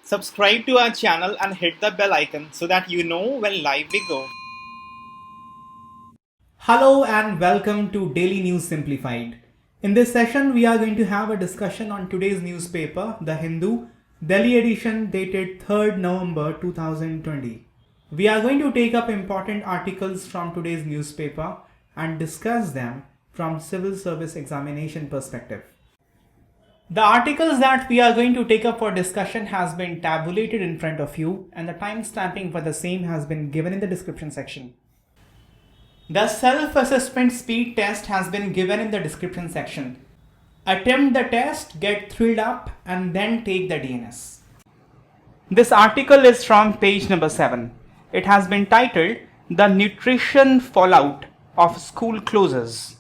Subscribe to our channel and hit the bell icon so that you know when live we go. Hello and welcome to Daily News Simplified. In this session, we are going to have a discussion on today's newspaper, The Hindu, Delhi edition dated 3rd November 2020. We are going to take up important articles from today's newspaper and discuss them from civil service examination perspective. The articles that we are going to take up for discussion has been tabulated in front of you and the timestamping for the same has been given in the description section. The self-assessment speed test has been given in the description section. Attempt the test, get thrilled up and then take the DNS. This article is from page number 7. It has been titled The Nutrition Fallout of School Closures.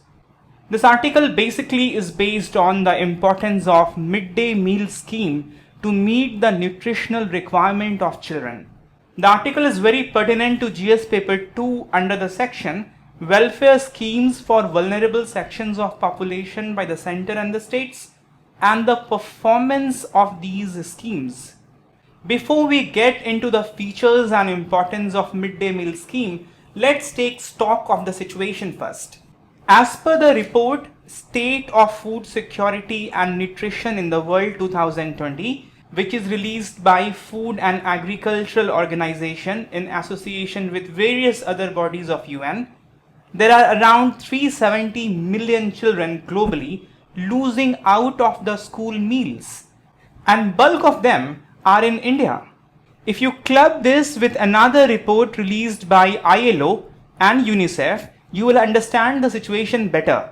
This article basically is based on the importance of midday meal scheme to meet the nutritional requirement of children. The article is very pertinent to GS paper 2 under the section Welfare Schemes for Vulnerable Sections of Population by the Center and the States and the performance of these schemes. Before we get into the features and importance of midday meal scheme, let's take stock of the situation first. As per the report State of Food Security and Nutrition in the World 2020, which is released by Food and Agricultural Organization in association with various other bodies of UN, there are around 370 million children globally losing out of the school meals, and bulk of them are in India. If you club this with another report released by ILO and UNICEF, you will understand the situation better.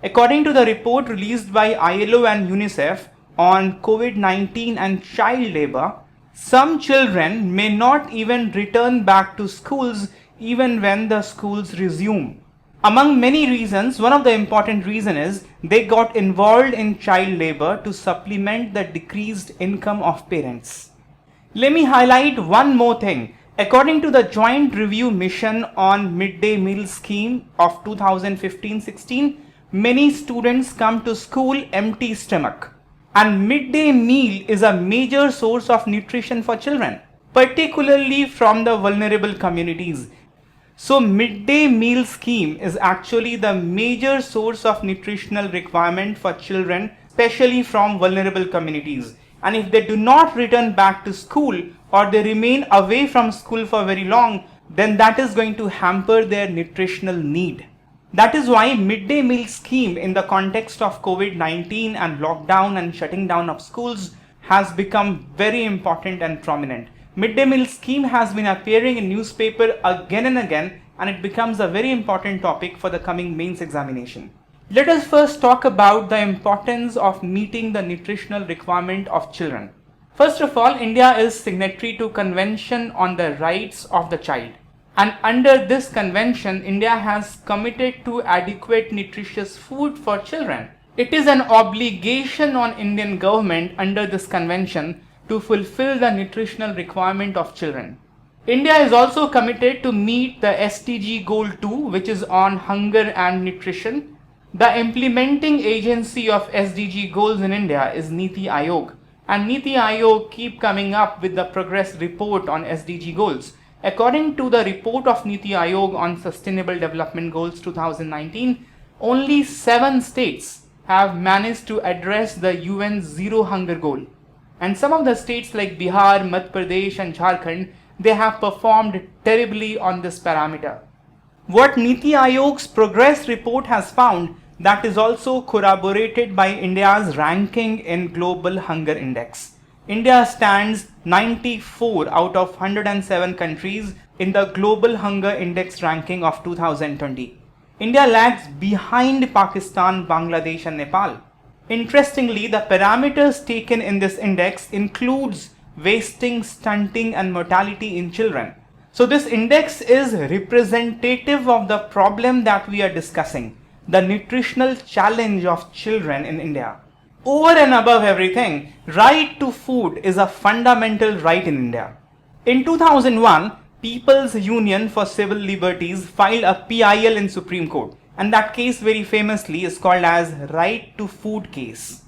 According to the report released by ILO and UNICEF on COVID-19 and child labor, some children may not even return back to schools even when the schools resume. Among many reasons, one of the important reasons is they got involved in child labor to supplement the decreased income of parents. Let me highlight one more thing. According to the Joint Review Mission on Midday Meal Scheme of 2015-16, many students come to school empty stomach. And midday meal is a major source of nutrition for children, particularly from the vulnerable communities. So midday meal scheme is actually the major source of nutritional requirement for children, especially from vulnerable communities. And if they do not return back to school or they remain away from school for very long, then that is going to hamper their nutritional need. That is why midday meal scheme in the context of COVID-19 and lockdown and shutting down of schools has become very important and prominent. Midday meal scheme has been appearing in newspaper again and again, and it becomes a very important topic for the coming mains examination. Let us first talk about the importance of meeting the nutritional requirement of children. First of all, India is signatory to Convention on the Rights of the Child. And under this convention, India has committed to adequate nutritious food for children. It is an obligation on Indian government under this convention to fulfill the nutritional requirement of children. India is also committed to meet the SDG Goal 2, which is on hunger and nutrition. The implementing agency of SDG goals in India is Niti Aayog, and Niti Aayog keep coming up with the progress report on SDG goals. According to the report of Niti Aayog on Sustainable Development Goals 2019, only 7 states have managed to address the UN Zero Hunger goal. And some of the states like Bihar, Madhya Pradesh and Jharkhand, they have performed terribly on this parameter. What Niti Aayog's progress report has found, that is also corroborated by India's ranking in Global Hunger Index. India stands 94 out of 107 countries in the Global Hunger Index ranking of 2020. India lags behind Pakistan, Bangladesh and Nepal. Interestingly, the parameters taken in this index includes wasting, stunting and mortality in children. So this index is representative of the problem that we are discussing, the nutritional challenge of children in India. Over and above everything, right to food is a fundamental right in India. In 2001, People's Union for Civil Liberties filed a PIL in Supreme Court. and that case very famously is called as right to food case.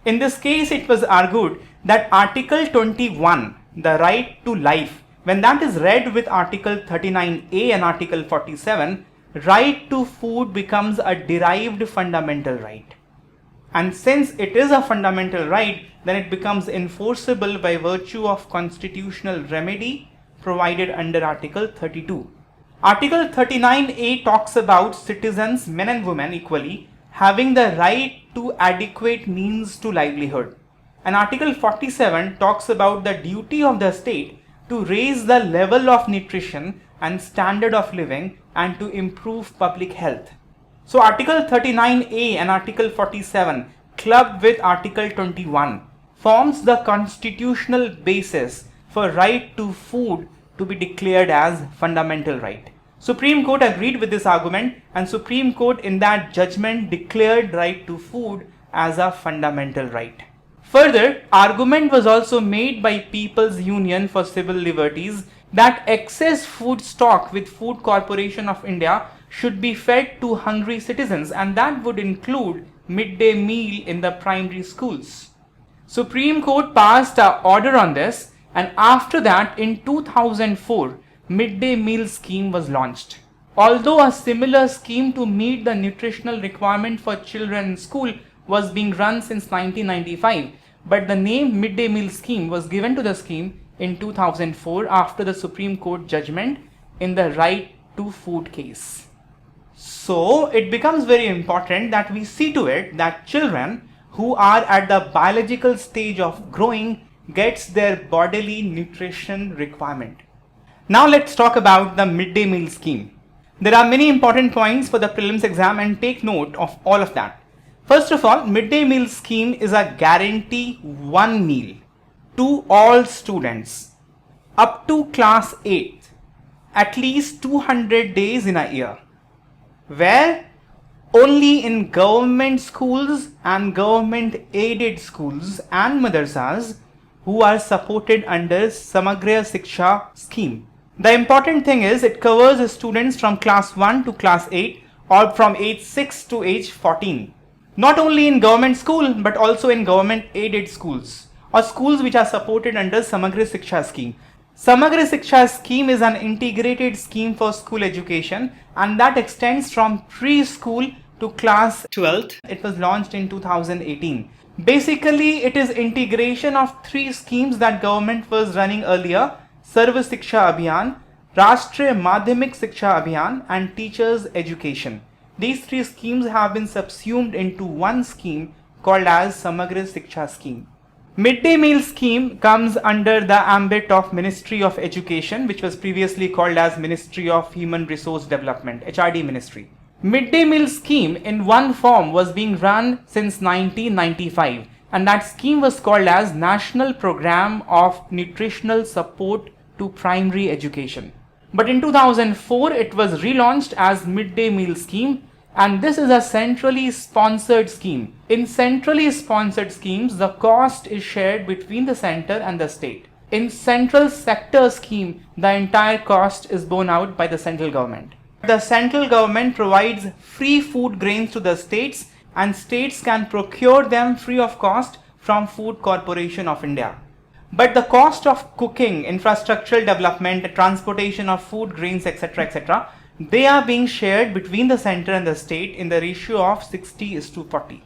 In this case, it was argued that Article 21, the right to life, when that is read with Article 39A and Article 47, right to food becomes a derived fundamental right. And since it is a fundamental right, then it becomes enforceable by virtue of constitutional remedy provided under Article 32. Article 39A talks about citizens, men and women equally, having the right to adequate means to livelihood. And Article 47 talks about the duty of the state to raise the level of nutrition and standard of living and to improve public health. So Article 39A and Article 47 clubbed with Article 21 forms the constitutional basis for right to food to be declared as fundamental right. Supreme Court agreed with this argument, and Supreme Court in that judgment declared right to food as a fundamental right. Further, argument was also made by People's Union for Civil Liberties that excess food stock with Food Corporation of India should be fed to hungry citizens, and that would include midday meal in the primary schools. Supreme Court passed an order on this, and after that in 2004, midday meal scheme was launched. Although a similar scheme to meet the nutritional requirement for children in school was being run since 1995, but the name midday meal scheme was given to the scheme in 2004 after the Supreme Court judgment in the right to food case. So it becomes very important that we see to it that children who are at the biological stage of growing gets their bodily nutrition requirement. Now let's talk about the midday meal scheme. There are many important points for the prelims exam, and take note of all of that. First of all, midday meal scheme is a guarantee one meal to all students up to class 8 at least 200 days in a year, where only in government schools and government aided schools and madrasas who are supported under Samagra Shiksha scheme. The important thing is it covers students from class 1 to class 8 or from age 6 to age 14. Not only in government school but also in government aided schools or schools which are supported under Samagra Shiksha scheme. Samagra Shiksha scheme is an integrated scheme for school education, and that extends from preschool to class 12th. It was launched in 2018. Basically, it is integration of three schemes that government was running earlier: Sarva Shiksha Abhiyan, Rashtriya Madhyamik Shiksha Abhiyan, and Teachers Education. These three schemes have been subsumed into one scheme called as Samagra Shiksha scheme. Midday meal scheme comes under the ambit of Ministry of Education, which was previously called as Ministry of Human Resource Development, HRD Ministry. Midday meal scheme in one form was being run since 1995, and that scheme was called as National Program of Nutritional Support to Primary Education. But in 2004 it was relaunched as Midday Meal Scheme, and this is a centrally sponsored scheme. In centrally sponsored schemes, the cost is shared between the center and the state. In central sector scheme, the entire cost is borne out by the central government. The central government provides free food grains to the states, and states can procure them free of cost from Food Corporation of India. But the cost of cooking, infrastructural development, transportation of food grains, etc., they are being shared between the center and the state in the ratio of 60:40.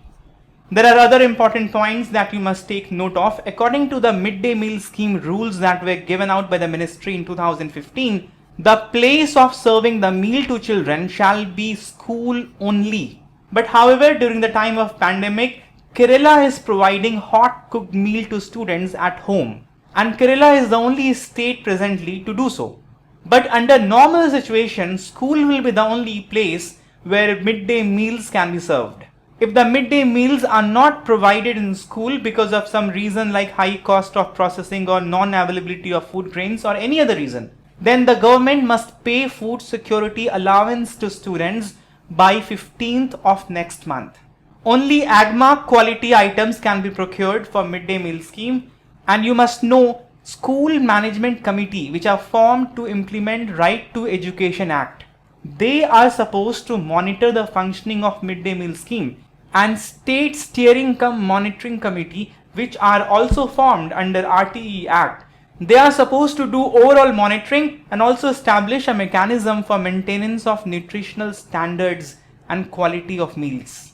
There are other important points that you must take note of. According to the midday meal scheme rules that were given out by the ministry in 2015, the place of serving the meal to children shall be school only. But however, during the time of pandemic, Kerala is providing hot cooked meal to students at home, and Kerala is the only state presently to do so. But under normal situations, school will be the only place where midday meals can be served. If the midday meals are not provided in school because of some reason like high cost of processing or non-availability of food grains or any other reason, then the government must pay food security allowance to students by 15th of next month. Only AGMA quality items can be procured for midday meal scheme, and you must know school management committee which are formed to implement Right to Education Act. They are supposed to monitor the functioning of midday meal scheme, and state steering cum monitoring committee, which are also formed under RTE Act. They are supposed to do overall monitoring and also establish a mechanism for maintenance of nutritional standards and quality of meals.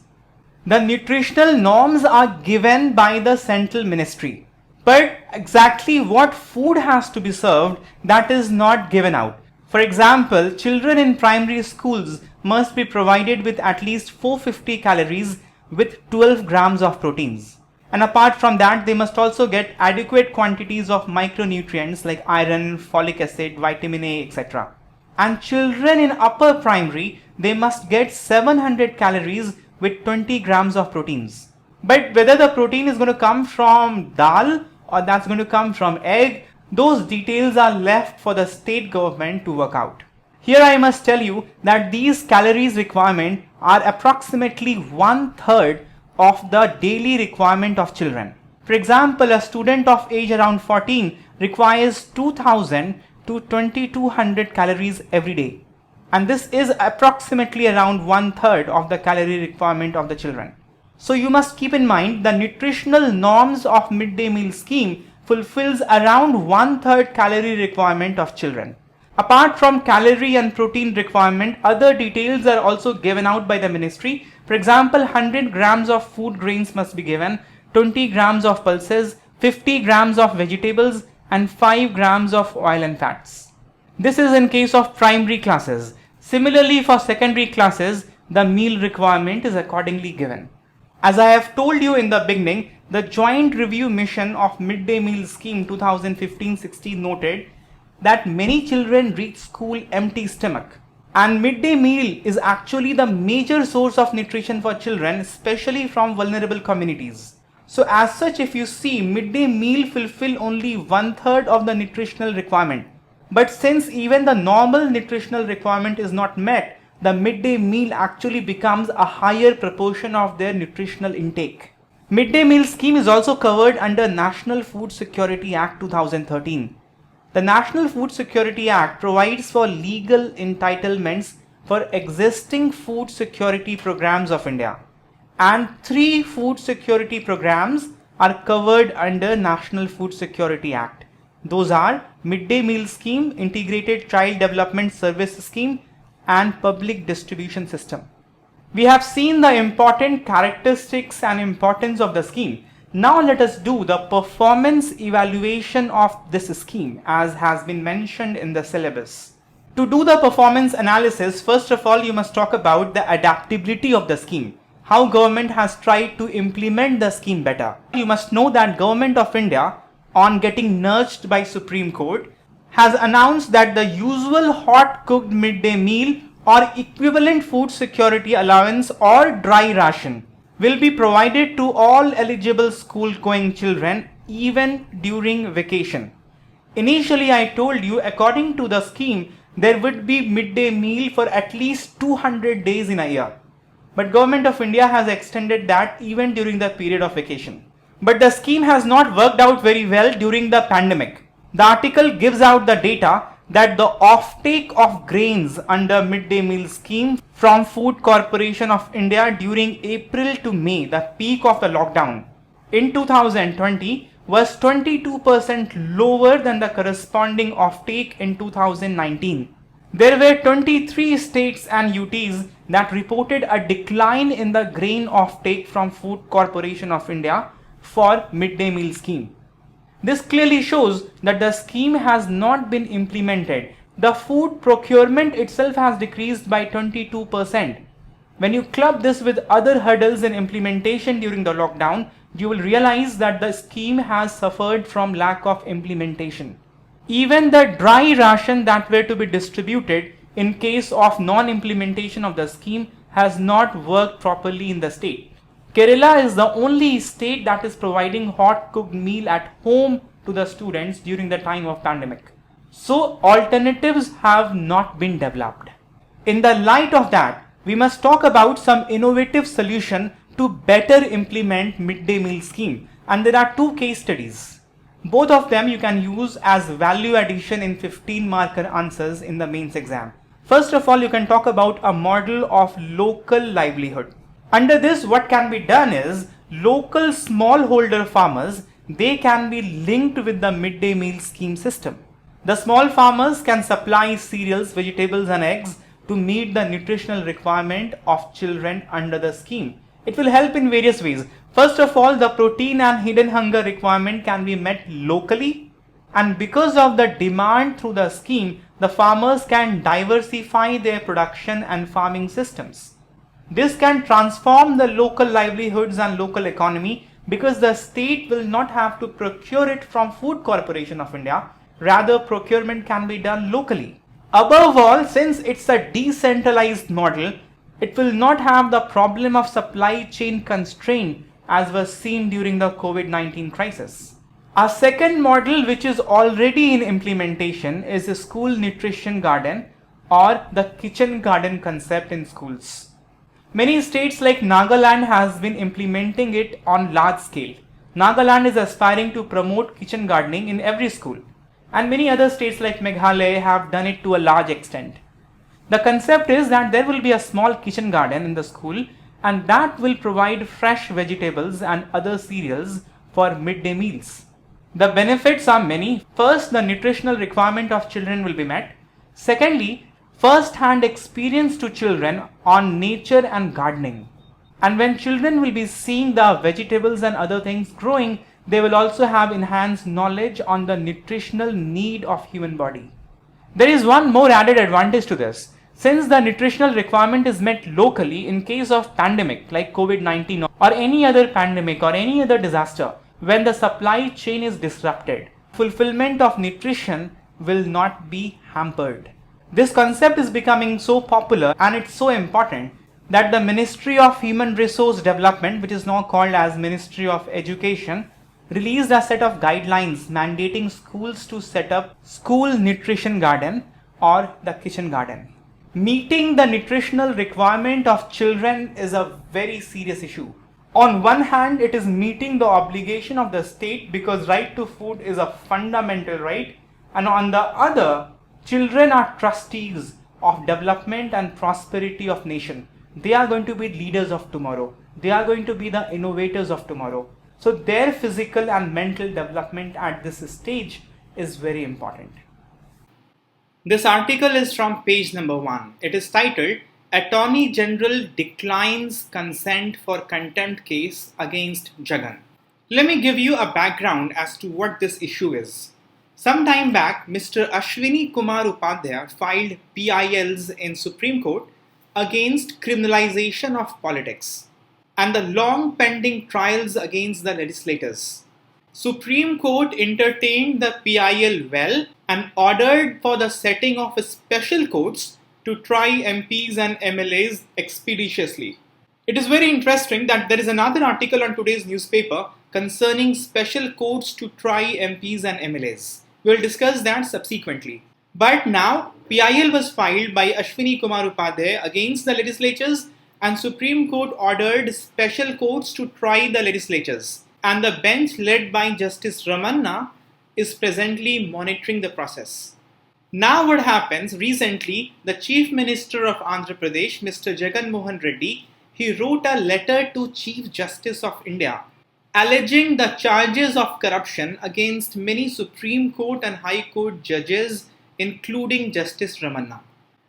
The nutritional norms are given by the central ministry, but exactly what food has to be served, that is not given out. For example, children in primary schools must be provided with at least 450 calories with 12 grams of proteins. And apart from that, they must also get adequate quantities of micronutrients like iron, folic acid, vitamin A, etc. And children in upper primary, they must get 700 calories with 20 grams of proteins. But whether the protein is going to come from dal or that's going to come from egg, those details are left for the state government to work out. Here I must tell you that these calories requirement are approximately 1/3 of the daily requirement of children. For example, a student of age around 14 requires 2000 to 2200 calories every day. And this is approximately around 1/3 of the calorie requirement of the children. So you must keep in mind the nutritional norms of midday meal scheme fulfills around 1/3 calorie requirement of children. Apart from calorie and protein requirement, other details are also given out by the ministry. For example, 100 grams of food grains must be given, 20 grams of pulses, 50 grams of vegetables, and 5 grams of oil and fats. This is in case of primary classes. Similarly, for secondary classes, the meal requirement is accordingly given. As I have told you in the beginning, the Joint Review Mission of Midday Meal Scheme 2015-16 noted that many children reach school empty stomach, and midday meal is actually the major source of nutrition for children, especially from vulnerable communities. So as such, if you see, midday meal fulfill only 1/3 of the nutritional requirement. But since even the normal nutritional requirement is not met, the midday meal actually becomes a higher proportion of their nutritional intake. Midday meal scheme is also covered under National Food Security Act 2013. The National Food Security Act provides for legal entitlements for existing food security programs of India, and 3 food security programs are covered under National Food Security Act. Those are Midday Meal Scheme, Integrated Child Development Service Scheme, and Public Distribution System. We have seen the important characteristics and importance of the scheme. Now let us do the performance evaluation of this scheme, as has been mentioned in the syllabus. To do the performance analysis, first of all you must talk about the adaptability of the scheme, how government has tried to implement the scheme better. You must know that Government of India, on getting nudged by Supreme Court, has announced that the usual hot cooked midday meal or equivalent food security allowance or dry ration will be provided to all eligible school going children even during vacation. Initially I told you, according to the scheme, there would be midday meal for at least 200 days in a year. But Government of India has extended that even during the period of vacation. But the scheme has not worked out very well during the pandemic. The article gives out the data that the offtake of grains under midday meal scheme from Food Corporation of India during April to May, the peak of the lockdown, in 2020 was 22% lower than the corresponding offtake in 2019. There were 23 states and UTs that reported a decline in the grain offtake from Food Corporation of India for midday meal scheme. This clearly shows that the scheme has not been implemented. The food procurement itself has decreased by 22%. When you club this with other hurdles in implementation during the lockdown, you will realize that the scheme has suffered from lack of implementation. Even the dry ration that were to be distributed in case of non-implementation of the scheme has not worked properly in the state. Kerala is the only state that is providing hot cooked meal at home to the students during the time of pandemic. So alternatives have not been developed. In the light of that, we must talk about some innovative solution to better implement midday meal scheme, and there are 2 case studies. Both of them you can use as value addition in 15 marker answers in the mains exam. First of all, you can talk about a model of local livelihood. Under this, what can be done is local smallholder farmers, they can be linked with the midday meal scheme system. The small farmers can supply cereals, vegetables and eggs to meet the nutritional requirement of children under the scheme. It will help in various ways. First of all, the protein and hidden hunger requirement can be met locally, and because of the demand through the scheme, the farmers can diversify their production and farming systems. This can transform the local livelihoods and local economy because the state will not have to procure it from Food Corporation of India. Rather, procurement can be done locally. Above all, since it's a decentralized model, it will not have the problem of supply chain constraint as was seen during the COVID-19 crisis. A second model which is already in implementation is a school nutrition garden or the kitchen garden concept in schools. Many states like Nagaland has been implementing it on large scale. Nagaland is aspiring to promote kitchen gardening in every school, and many other states like Meghalaya have done it to a large extent. The concept is that there will be a small kitchen garden in the school, and that will provide fresh vegetables and other cereals for midday meals. The benefits are many. First, the nutritional requirement of children will be met. Secondly, first-hand experience to children on nature and gardening. And when children will be seeing the vegetables and other things growing, they will also have enhanced knowledge on the nutritional need of human body. There is one more added advantage to this. Since the nutritional requirement is met locally in case of pandemic like COVID-19 or any other pandemic or any other disaster, when the supply chain is disrupted, fulfillment of nutrition will not be hampered. This concept is becoming so popular and it's so important that the Ministry of Human Resource Development, which is now called as Ministry of Education, released a set of guidelines mandating schools to set up school nutrition garden or the kitchen garden. Meeting the nutritional requirement of children is a very serious issue. On one hand, it is meeting the obligation of the state because right to food is a fundamental right, and on the other, children are trustees of development and prosperity of nation. They are going to be leaders of tomorrow. They are going to be the innovators of tomorrow. So their physical and mental development at this stage is very important. This article is from page number 1. It is titled, Attorney General Declines Consent for Contempt Case Against Jagan. Let me give you a background as to what this issue is. Some time back, Mr. Ashwini Kumar Upadhyay filed PILs in Supreme Court against criminalization of politics and the long pending trials against the legislators. Supreme Court entertained the PIL well and ordered for the setting of special courts to try MPs and MLAs expeditiously. It is very interesting that there is another article on today's newspaper concerning special courts to try MPs and MLAs. We will discuss that subsequently. But now, PIL was filed by Ashwini Kumar Upadhyay against the legislatures, and Supreme Court ordered special courts to try the legislatures. And the bench led by Justice Ramanna is presently monitoring the process. Now what happens, recently the Chief Minister of Andhra Pradesh, Mr. Jagan Mohan Reddy, he wrote a letter to Chief Justice of India alleging the charges of corruption against many Supreme Court and High Court judges, including Justice Ramanna.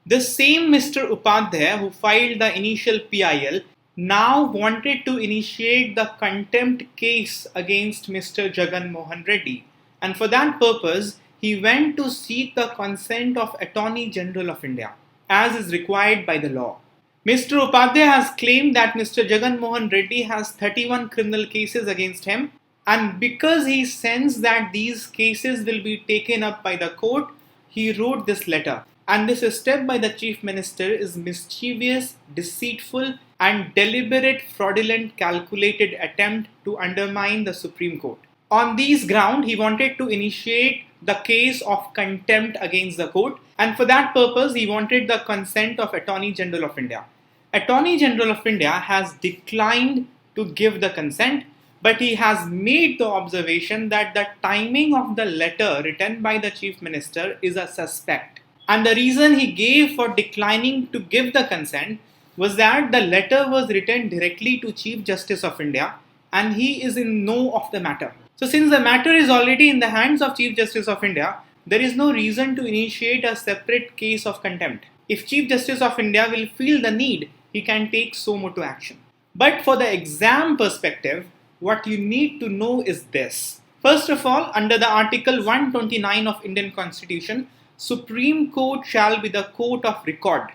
The same Mr. Upadhyay who filed the initial PIL now wanted to initiate the contempt case against Mr. Jagan Mohan Reddy, and for that purpose he went to seek the consent of Attorney General of India, as is required by the law. Mr. Upadhyay has claimed that Mr. Jagan Mohan Reddy has 31 criminal cases against him, and because he sensed that these cases will be taken up by the court, he wrote this letter. And this step by the Chief Minister is mischievous, deceitful, and deliberate, fraudulent, calculated attempt to undermine the Supreme Court. On these grounds, he wanted to initiate the case of contempt against the court, and for that purpose, he wanted the consent of Attorney General of India. Attorney General of India has declined to give the consent, but he has made the observation that the timing of the letter written by the Chief Minister is a suspect. And the reason he gave for declining to give the consent was that the letter was written directly to Chief Justice of India and he is in know of the matter. So since the matter is already in the hands of Chief Justice of India, there is no reason to initiate a separate case of contempt. If Chief Justice of India will feel the need, he can take so motu action. But for the exam perspective, what you need to know is this. First of all, under the Article 129 of Indian Constitution, Supreme Court shall be the court of record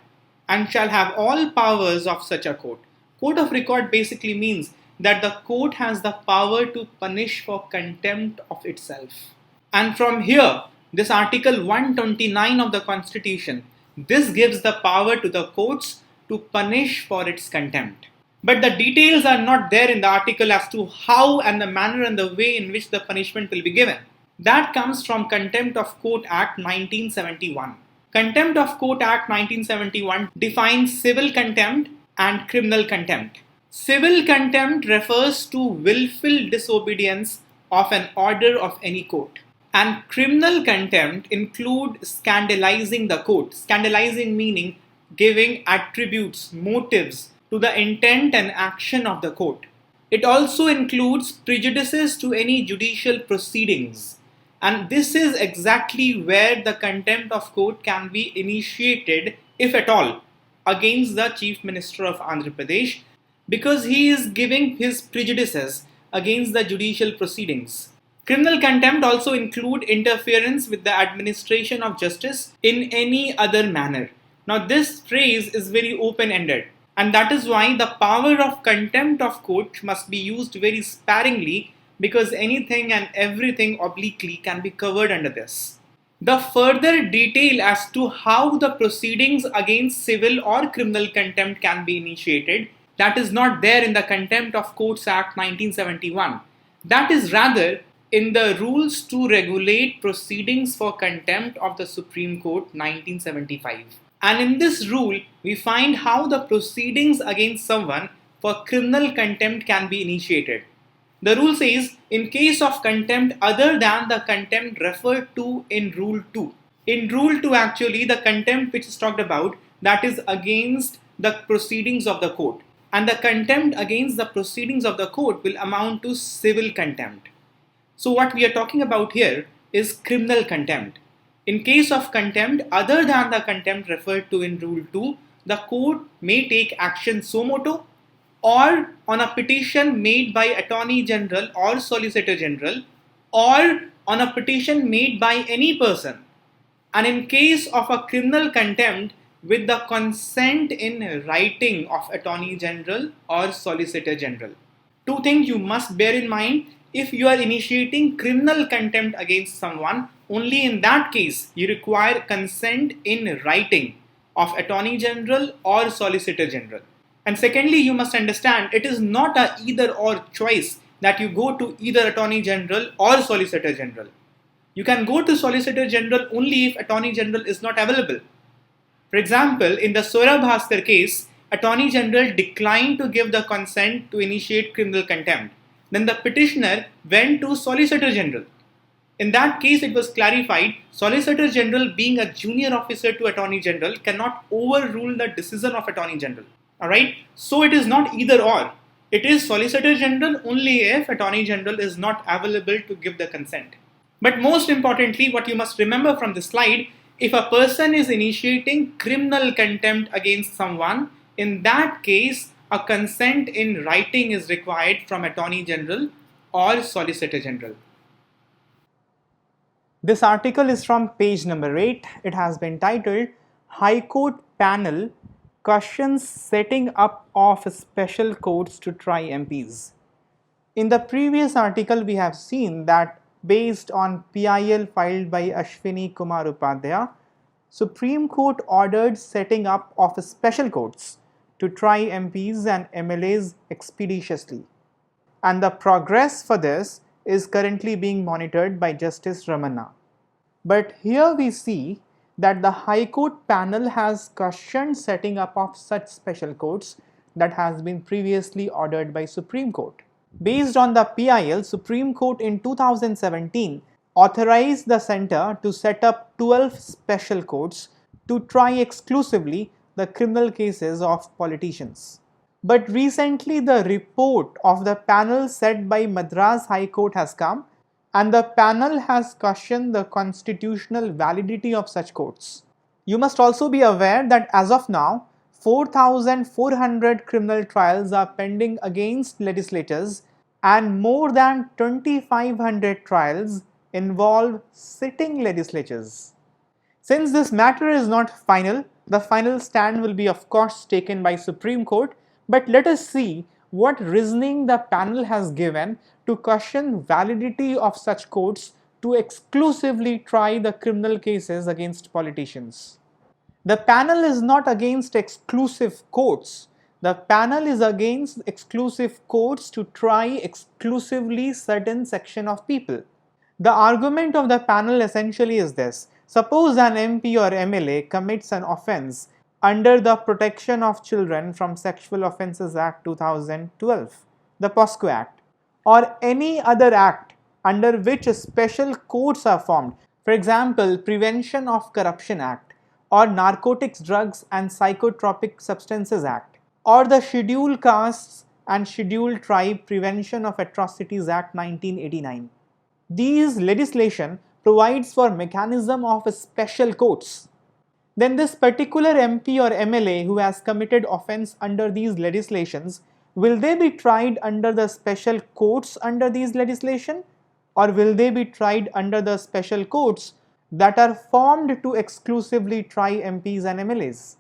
and shall have all powers of such a court. Court of record basically means that the court has the power to punish for contempt of itself. And from here, this Article 129 of the Constitution, this gives the power to the courts to punish for its contempt. But the details are not there in the article as to how and the manner and the way in which the punishment will be given. That comes from Contempt of Court Act 1971. Contempt of Court Act 1971 defines civil contempt and criminal contempt. Civil contempt refers to willful disobedience of an order of any court. And criminal contempt include scandalizing the court. Scandalizing meaning giving attributes, motives to the intent and action of the court. It also includes prejudices to any judicial proceedings. And this is exactly where the contempt of court can be initiated, if at all, against the Chief Minister of Andhra Pradesh because he is giving his prejudices against the judicial proceedings. Criminal contempt also include interference with the administration of justice in any other manner. Now this phrase is very open-ended. And that is why the power of contempt of court must be used very sparingly because anything and everything obliquely can be covered under this. The further detail as to how the proceedings against civil or criminal contempt can be initiated, that is not there in the Contempt of Courts Act 1971. That is rather in the Rules to Regulate Proceedings for Contempt of the Supreme Court 1975. And in this rule, we find how the proceedings against someone for criminal contempt can be initiated. The rule says, in case of contempt other than the contempt referred to in Rule 2. In Rule 2 actually, the contempt which is talked about, that is against the proceedings of the court. And the contempt against the proceedings of the court will amount to civil contempt. So what we are talking about here is criminal contempt. In case of contempt other than the contempt referred to in Rule 2, the court may take action suo motu or on a petition made by Attorney General or Solicitor General or on a petition made by any person. And in case of a criminal contempt with the consent in writing of Attorney General or Solicitor General. Two things you must bear in mind. If you are initiating criminal contempt against someone, only in that case you require consent in writing of Attorney General or Solicitor General. And secondly, you must understand it is not a either or choice that you go to either Attorney General or Solicitor General. You can go to Solicitor General only if Attorney General is not available. For example, in the Sora Bhaskar case, Attorney General declined to give the consent to initiate criminal contempt. Then the petitioner went to Solicitor General. In that case, it was clarified, Solicitor General being a junior officer to Attorney General cannot overrule the decision of Attorney General. Alright, so it is not either or. It is Solicitor General only if Attorney General is not available to give the consent. But most importantly, what you must remember from this slide, if a person is initiating criminal contempt against someone, in that case, a consent in writing is required from Attorney General or Solicitor General. This article is from page number 8. It has been titled High Court Panel Questions Setting Up of Special Courts to Try MPs. In the previous article, we have seen that based on PIL filed by Ashwini Kumar Upadhyaya, Supreme Court ordered setting up of special courts to try MPs and MLAs expeditiously. And the progress for this is currently being monitored by Justice Ramana. But here we see that the High Court panel has questioned setting up of such special courts that has been previously ordered by Supreme Court. Based on the PIL, Supreme Court in 2017 authorized the center to set up 12 special courts to try exclusively the criminal cases of politicians. But recently the report of the panel set by Madras High Court has come, and the panel has questioned the constitutional validity of such courts. You must also be aware that as of now, 4,400 criminal trials are pending against legislators, and more than 2,500 trials involve sitting legislatures. Since this matter is not final, the final stand will be of course taken by Supreme Court, but let us see what reasoning the panel has given to question validity of such courts to exclusively try the criminal cases against politicians. The panel is not against exclusive courts. The panel is against exclusive courts to try exclusively certain section of people. The argument of the panel essentially is this. Suppose an MP or MLA commits an offence under the Protection of Children from Sexual Offences Act 2012, the POSCO Act, or any other act under which special courts are formed, for example, Prevention of Corruption Act, or Narcotics, Drugs and Psychotropic Substances Act, or the Scheduled Castes and Scheduled Tribe Prevention of Atrocities Act 1989. These legislation provides for mechanism of special courts. Then this particular MP or MLA who has committed offence under these legislations, will they be tried under the special courts under these legislation, or will they be tried under the special courts that are formed to exclusively try MPs and MLAs?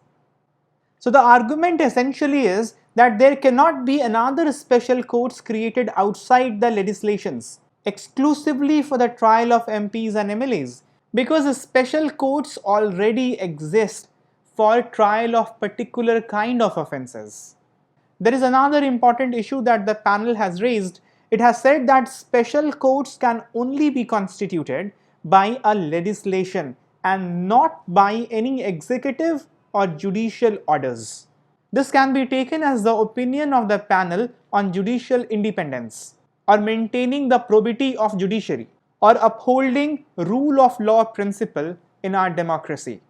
So the argument essentially is that there cannot be another special courts created outside the legislations exclusively for the trial of MPs and MLAs, because special courts already exist for trial of particular kind of offences. There is another important issue that the panel has raised. It has said that special courts can only be constituted by a legislation and not by any executive or judicial orders. This can be taken as the opinion of the panel on judicial independence, or maintaining the probity of judiciary, or upholding rule of law principle in our democracy.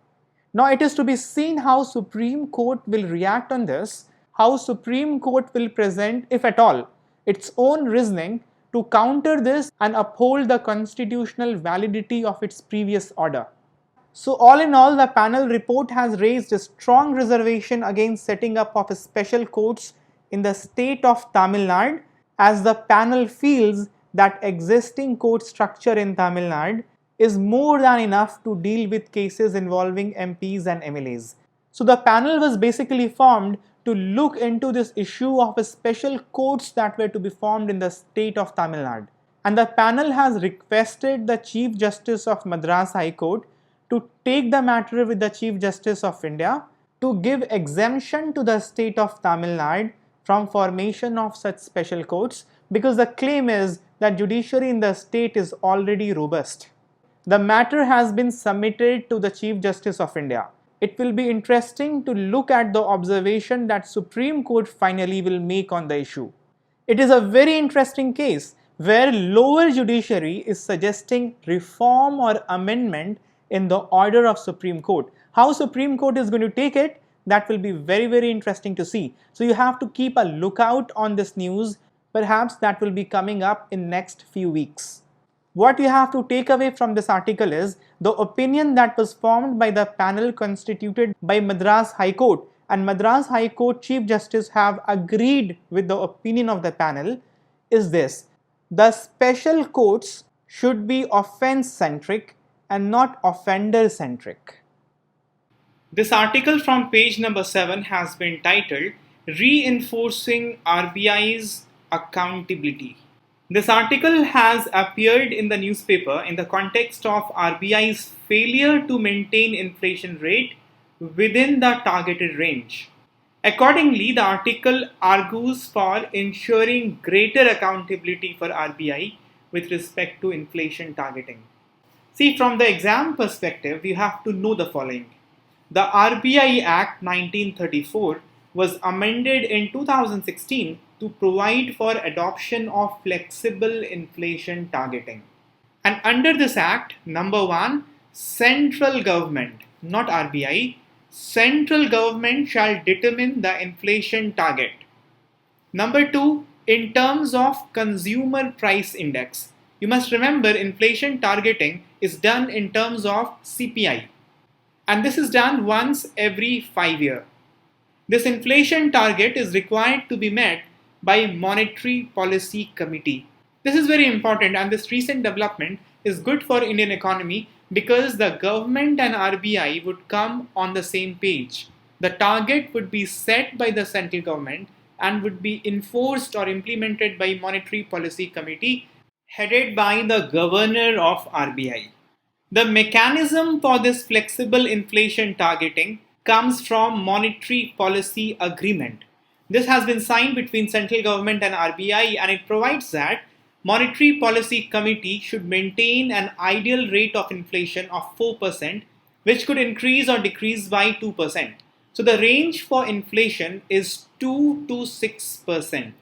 Now it is to be seen how Supreme Court will react on this, how Supreme Court will present, if at all, its own reasoning to counter this and uphold the constitutional validity of its previous order. So all in all, the panel report has raised a strong reservation against setting up of special courts in the state of Tamil Nadu, as the panel feels that existing court structure in Tamil Nadu is more than enough to deal with cases involving MPs and MLAs. So the panel was basically formed to look into this issue of special courts that were to be formed in the state of Tamil Nadu. And the panel has requested the Chief Justice of Madras High Court to take the matter with the Chief Justice of India to give exemption to the state of Tamil Nadu from formation of such special courts, because the claim is that judiciary in the state is already robust. The matter has been submitted to the Chief Justice of India. It will be interesting to look at the observation that Supreme Court finally will make on the issue. It is a very interesting case where lower judiciary is suggesting reform or amendment in the order of Supreme Court. How Supreme Court is going to take it, that will be very interesting to see. So you have to keep a lookout on this news. Perhaps that will be coming up in next few weeks. What you have to take away from this article is the opinion that was formed by the panel constituted by Madras High Court, and Madras High Court Chief Justice have agreed with the opinion of the panel, is this: the special courts should be offence centric and not offender centric. This article from page number 7 has been titled Reinforcing RBI's Accountability. This article has appeared in the newspaper in the context of RBI's failure to maintain inflation rate within the targeted range. Accordingly, the article argues for ensuring greater accountability for RBI with respect to inflation targeting. See, from the exam perspective, you have to know the following. The RBI Act 1934 was amended in 2016 to provide for adoption of flexible inflation targeting. And under this act, number 1, central government not RBI, central government shall determine the inflation target. Number 2, in terms of consumer price index. You must remember inflation targeting is done in terms of CPI, and this is done once every 5 years. This inflation target is required to be met by Monetary Policy Committee. This is very important, and this recent development is good for Indian economy because the government and RBI would come on the same page. The target would be set by the central government and would be enforced or implemented by Monetary Policy Committee headed by the governor of RBI. The mechanism for this flexible inflation targeting comes from Monetary Policy Agreement. This has been signed between central government and RBI, and it provides that Monetary Policy Committee should maintain an ideal rate of inflation of 4%, which could increase or decrease by 2%. So the range for inflation is 2 to 6%.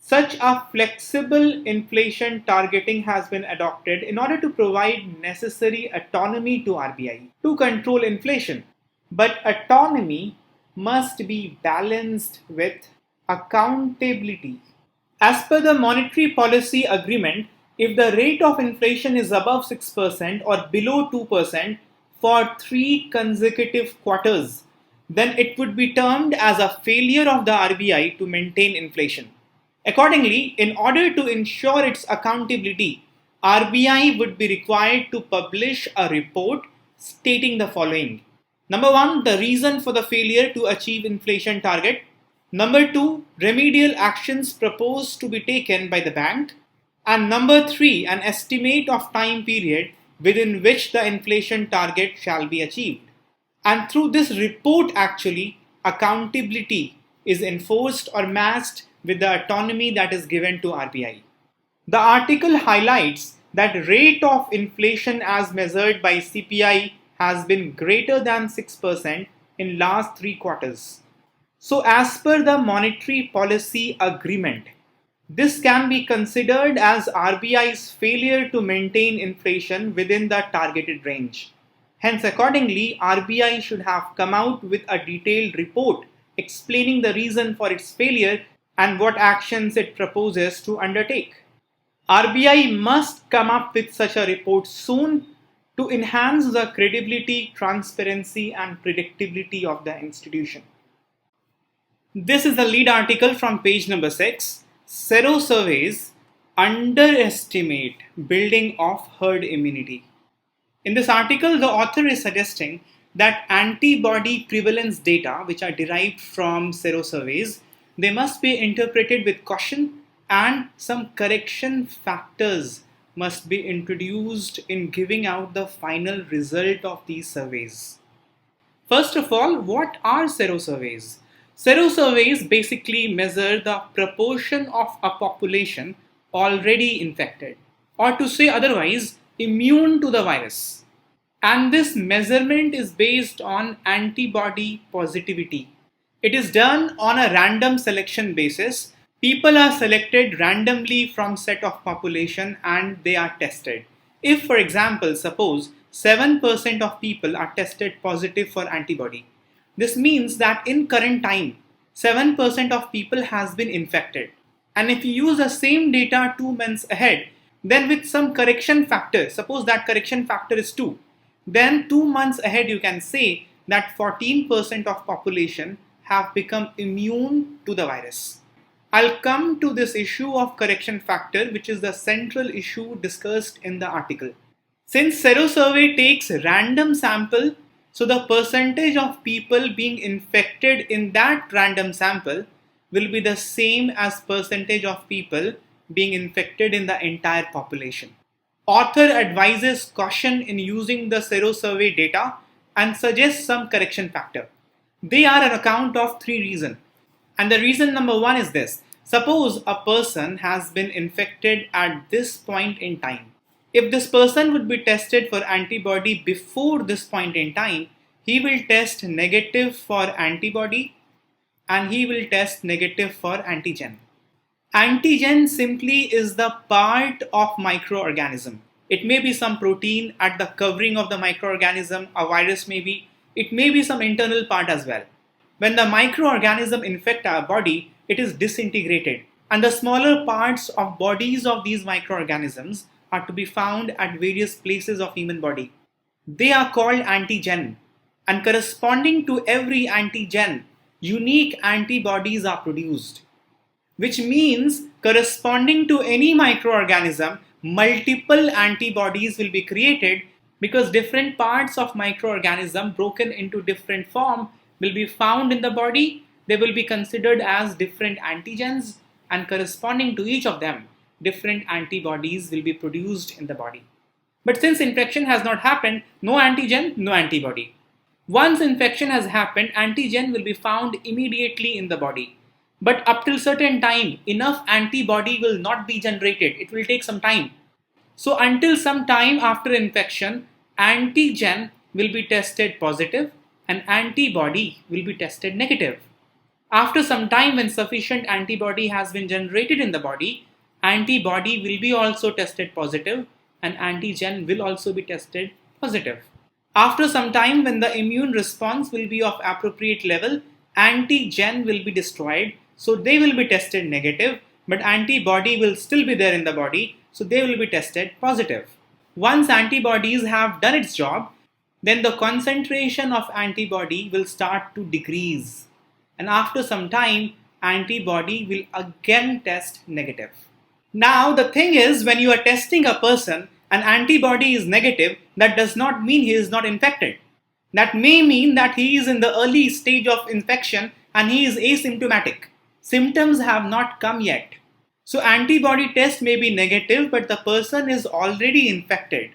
Such a flexible inflation targeting has been adopted in order to provide necessary autonomy to RBI to control inflation. But autonomy must be balanced with accountability. As per the Monetary Policy Agreement, if the rate of inflation is above 6% or below 2% for 3 consecutive quarters, then it would be termed as a failure of the RBI to maintain inflation. Accordingly, in order to ensure its accountability, RBI would be required to publish a report stating the following. Number 1, the reason for the failure to achieve inflation target. Number 2, remedial actions proposed to be taken by the bank. And number 3, an estimate of time period within which the inflation target shall be achieved. And through this report, actually, accountability is enforced or matched with the autonomy that is given to RBI. The article highlights that rate of inflation as measured by CPI has been greater than 6% in last 3 quarters. So as per the Monetary Policy Agreement, this can be considered as RBI's failure to maintain inflation within the targeted range. Hence, accordingly, RBI should have come out with a detailed report explaining the reason for its failure and what actions it proposes to undertake. RBI must come up with such a report soon to enhance the credibility, transparency, and predictability of the institution. This is the lead article from page number 6. Serosurveys underestimate building of herd immunity. In this article, the author is suggesting that antibody prevalence data, which are derived from serosurveys, they must be interpreted with caution, and some correction factors must be introduced in giving out the final result of these surveys. First of all, what are serosurveys? Serosurveys basically measure the proportion of a population already infected, or to say otherwise, immune to the virus. And this measurement is based on antibody positivity. It is done on a random selection basis. People are selected randomly from set of population and they are tested. If, for example, suppose 7% of people are tested positive for antibody, this means that in current time, 7% of people has been infected. And if you use the same data 2 months ahead, then with some correction factor, suppose that correction factor is 2, then 2 months ahead you can say that 14% of population have become immune to the virus. I'll come to this issue of correction factor, which is the central issue discussed in the article. Since serosurvey takes random sample, so the percentage of people being infected in that random sample will be the same as percentage of people being infected in the entire population. Author advises caution in using the serosurvey data and suggests some correction factor. They are on account of 3 reasons. And the reason number 1 is this. Suppose a person has been infected at this point in time. If this person would be tested for antibody before this point in time, he will test negative for antibody and he will test negative for antigen. Antigen simply is the part of microorganism. It may be some protein at the covering of the microorganism, a virus may be. It may be some internal part as well. When the microorganism infect our body, it is disintegrated, and the smaller parts of bodies of these microorganisms are to be found at various places of human body. They are called antigen, and corresponding to every antigen, unique antibodies are produced, which means corresponding to any microorganism, multiple antibodies will be created because different parts of microorganism broken into different form will be found in the body. They will be considered as different antigens, and corresponding to each of them, different antibodies will be produced in the body. But since infection has not happened, no antigen, no antibody. Once infection has happened, antigen will be found immediately in the body. But up till certain time, enough antibody will not be generated. It will take some time. So until some time after infection, antigen will be tested positive and antibody will be tested negative. After some time, when sufficient antibody has been generated in the body, antibody will be also tested positive and antigen will also be tested positive. After some time, when the immune response will be of appropriate level, antigen will be destroyed, so they will be tested negative, but antibody will still be there in the body, so they will be tested positive. Once antibodies have done its job, then the concentration of antibody will start to decrease, and after some time, antibody will again test negative. Now the thing is, when you are testing a person and antibody is negative, that does not mean he is not infected. That may mean that he is in the early stage of infection and he is asymptomatic. Symptoms have not come yet. So antibody test may be negative, but the person is already infected.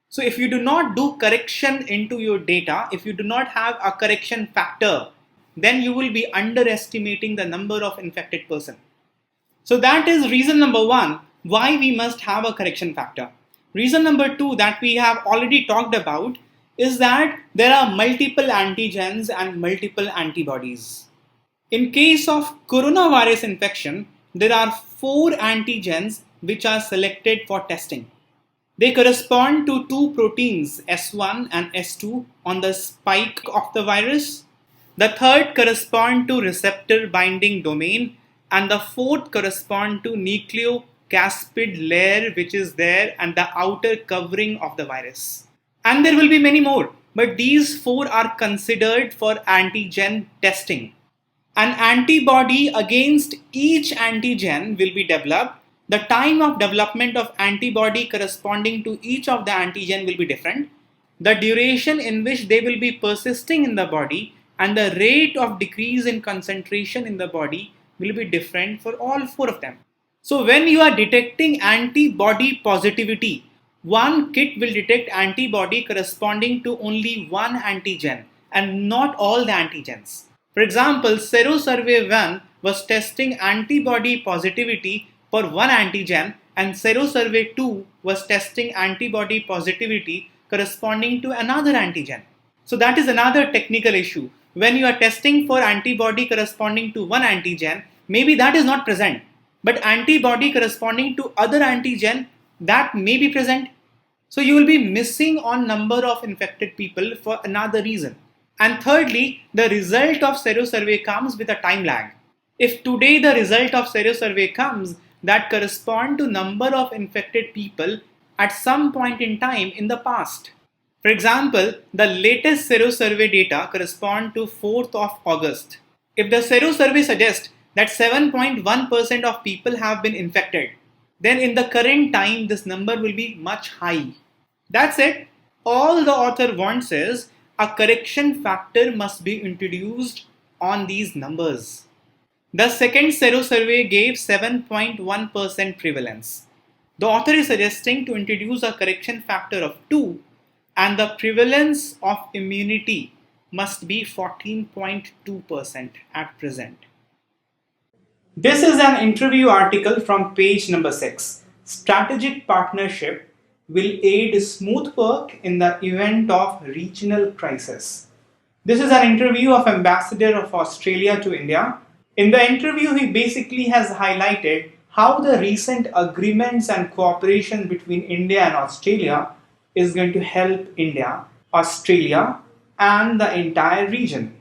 So if you do not do correction into your data, if you do not have a correction factor, then you will be underestimating the number of infected person. So that is reason number one why we must have a correction factor. Reason number two that we have already talked about is that there are multiple antigens and multiple antibodies. In case of coronavirus infection, there are 4 antigens which are selected for testing. They correspond to 2 proteins S1 and S2 on the spike of the virus. The third correspond to receptor binding domain, and the fourth correspond to nucleocapsid layer which is there and the outer covering of the virus. And there will be many more, but these 4 are considered for antigen testing. An antibody against each antigen will be developed. The time of development of antibody corresponding to each of the antigen will be different. The duration in which they will be persisting in the body and the rate of decrease in concentration in the body will be different for all 4 of them. So when you are detecting antibody positivity, one kit will detect antibody corresponding to only one antigen and not all the antigens. For example, Serosurvey 1 was testing antibody positivity for one antigen, and Serosurvey 2 was testing antibody positivity corresponding to another antigen. So that is another technical issue. When you are testing for antibody corresponding to one antigen, maybe that is not present, but antibody corresponding to other antigen, that may be present. So you will be missing on number of infected people for another reason. And thirdly, the result of Serosurvey comes with a time lag. If today the result of Serosurvey comes, that correspond to number of infected people at some point in time in the past. For example, the latest Serosurvey data correspond to 4th of August. If the Serosurvey suggests that 7.1% of people have been infected, then in the current time this number will be much high. That's it. All the author wants is a correction factor must be introduced on these numbers. The second Serosurvey gave 7.1% prevalence. The author is suggesting to introduce a correction factor of 2, and the prevalence of immunity must be 14.2% at present. This is an interview article from page number 6. Strategic partnership will aid smooth work in the event of regional crisis. This is an interview of Ambassador of Australia to India. In the interview, he basically has highlighted how the recent agreements and cooperation between India and Australia is going to help India, Australia, and the entire region.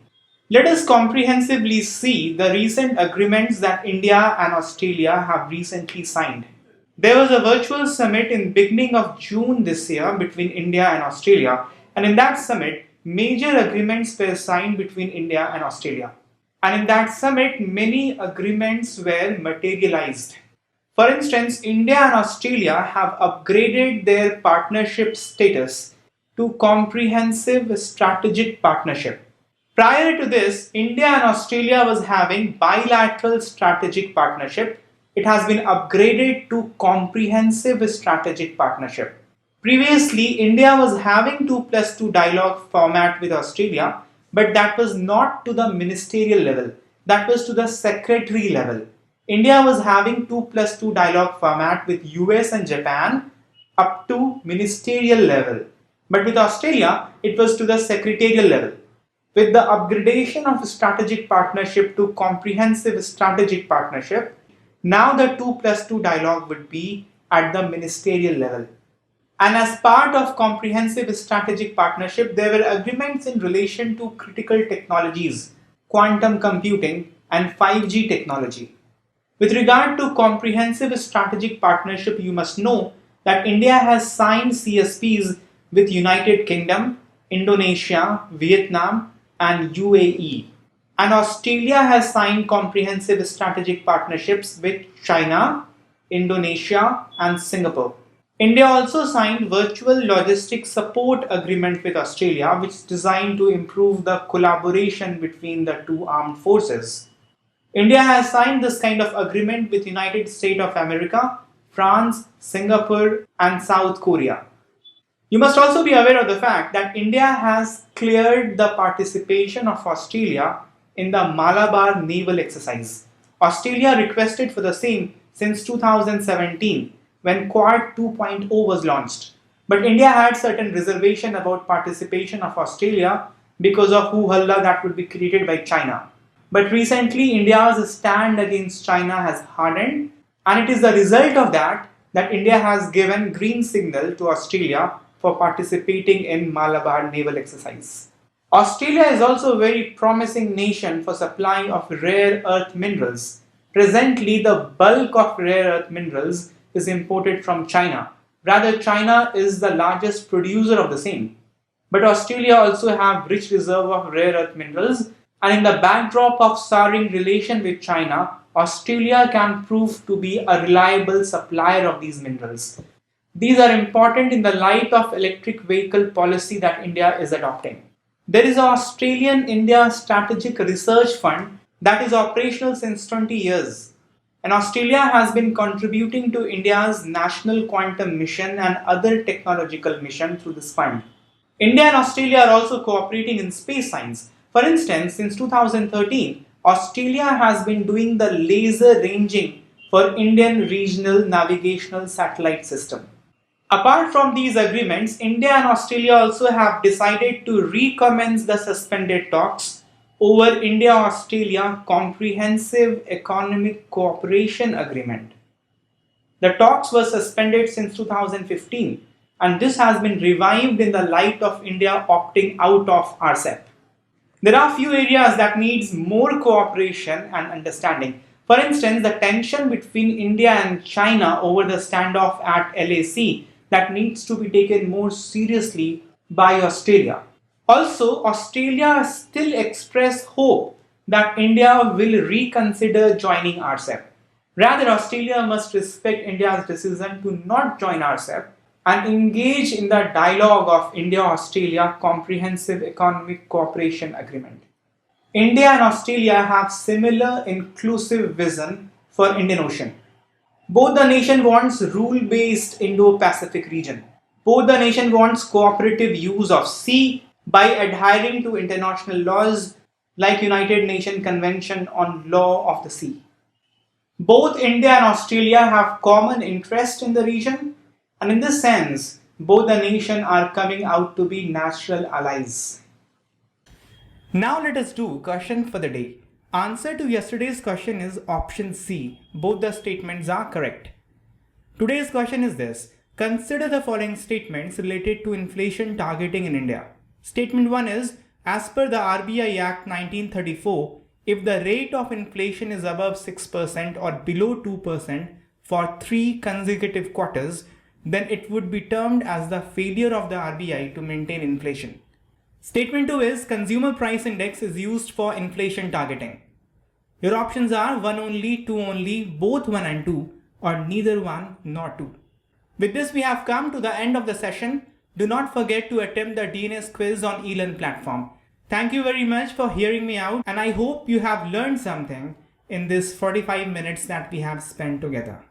Let us comprehensively see the recent agreements that India and Australia have recently signed. There was a virtual summit in beginning of June this year between India and Australia, and in that summit, major agreements were signed between India and Australia. And in that summit, many agreements were materialized. For instance, India and Australia have upgraded their partnership status to Comprehensive Strategic Partnership. Prior to this, India and Australia was having bilateral strategic partnership. It has been upgraded to Comprehensive Strategic Partnership. Previously, India was having 2+2 dialogue format with Australia, but that was not to the ministerial level, that was to the secretary level. India was having 2+2 dialogue format with US and Japan up to ministerial level, but with Australia, it was to the secretarial level. With the upgradation of strategic partnership to comprehensive strategic partnership, now the 2+2 dialogue would be at the ministerial level. And as part of comprehensive strategic partnership, there were agreements in relation to critical technologies, quantum computing, and 5G technology. With regard to comprehensive strategic partnership, you must know that India has signed CSPs with United Kingdom, Indonesia, Vietnam, and UAE. And Australia has signed comprehensive strategic partnerships with China, Indonesia, and Singapore. India also signed virtual logistics support agreement with Australia, which is designed to improve the collaboration between the two armed forces. India has signed this kind of agreement with United States of America, France, Singapore, and South Korea. You must also be aware of the fact that India has cleared the participation of Australia in the Malabar naval exercise. Australia requested for the same since 2017 when Quad 2.0 was launched. But India had certain reservation about participation of Australia because of hoo-halla that would be created by China. But recently, India's stand against China has hardened, and it is the result of that India has given green signal to Australia for participating in Malabar naval exercise. Australia is also a very promising nation for supply of rare earth minerals. Presently, the bulk of rare earth minerals is imported from China. Rather, China is the largest producer of the same. But Australia also have rich reserve of rare earth minerals, and in the backdrop of souring relation with China, Australia can prove to be a reliable supplier of these minerals. These are important in the light of electric vehicle policy that India is adopting. There is an Australian-India Strategic Research Fund that is operational since 20 years. And Australia has been contributing to India's national quantum mission and other technological mission through this fund. India and Australia are also cooperating in space science. For instance, since 2013, Australia has been doing the laser ranging for Indian Regional Navigational Satellite System. Apart from these agreements, India and Australia also have decided to recommence the suspended talks over India-Australia Comprehensive Economic Cooperation Agreement. The talks were suspended since 2015, and this has been revived in the light of India opting out of RCEP. There are few areas that needs more cooperation and understanding. For instance, the tension between India and China over the standoff at LAC that needs to be taken more seriously by Australia. Also, Australia still express hope that India will reconsider joining RCEP. Rather, Australia must respect India's decision to not join RCEP and engage in the dialogue of India-Australia Comprehensive Economic Cooperation Agreement. India and Australia have similar inclusive vision for Indian Ocean. Both the nation wants rule-based Indo-Pacific region. Both the nation wants cooperative use of sea by adhering to international laws like United Nations Convention on Law of the Sea. Both India and Australia have common interest in the region, and in this sense, both the nations are coming out to be natural allies. Now let us do question for the day. Answer to yesterday's question is option C. Both the statements are correct. Today's question is this. Consider the following statements related to inflation targeting in India. Statement 1 is As per the RBI Act 1934, if the rate of inflation is above 6% or below 2% for 3 consecutive quarters, then it would be termed as the failure of the RBI to maintain inflation. Statement 2 is Consumer Price Index is used for inflation targeting. Your options are 1 only, 2 only, both 1 and 2, or neither 1 nor 2. With this, we have come to the end of the session. Do not forget to attempt the DNS quiz on eLearn platform. Thank you very much for hearing me out, and I hope you have learned something in this 45 minutes that we have spent together.